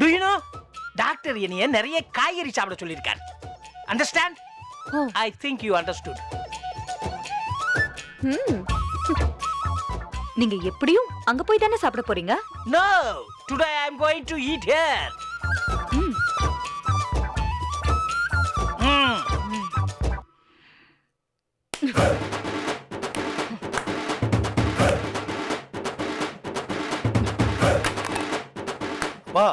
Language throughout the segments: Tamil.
டு யூ நோ டாக்டர் என்னைய நிறைய காய்கறி சாப்பிட சொல்லியிருக்கார். Understand? I think you understood. நீங்க எப்படியும் அங்க போய் தானே சாப்பிட போறீங்க? No, today I am going to eat here. பா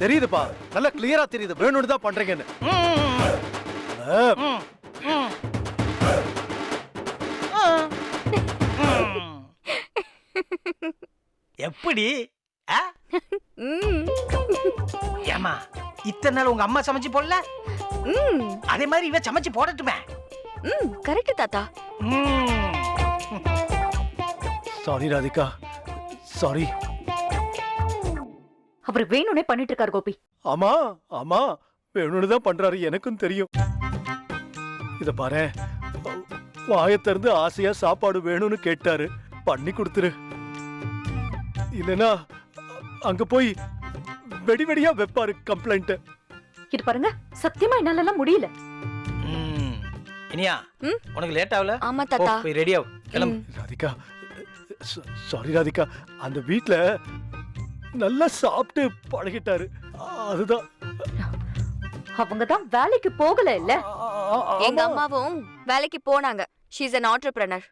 தெரியுதுப்பா, நல்லா கிளியரா தெரியுது வேணும்னு தான் பண்றீங்கன்னு. எப்படி? ஏமா இத்தனை நாள் உங்க அம்மா சமைச்சு போடல, அதே மாதிரி இவ சமைச்சு போடட்டுமே. கரெக்ட் தாத்தா. Sorry Radhika, sorry. அவர் வேணும்னே பண்ணிட்டு இருக்காரு கோபி. ஆமா ஆமா, வேணும்னு தான் பண்றாரு, எனக்கும் தெரியும். இத பாரு, வாயை திறந்து ஆசையா சாப்பாடு வேணும்னு கேட்டாரு, பண்ணி கொடுத்துரு. இல்லனா அங்க போய் வெடி வெடியா வைப்பாரு கம்ப்ளைண்ட். இது பாருங்க, சத்தியமா என்னால முடியல. இனியா உனக்கு லேட் ஆகல? ஆமா தாத்தா. போய் ரெடி ஆகு, கிளம்பு. ராதிகா, சாரி ராதிகா, அந்த வீட்ல நல்லா சாப்பிட்டு பழகிட்டாரு, அதுதான். அவங்க தான் வேலைக்கு போகல இல்ல? எங்க அம்மாவும் வேலைக்கு போனாங்க. She is an entrepreneur.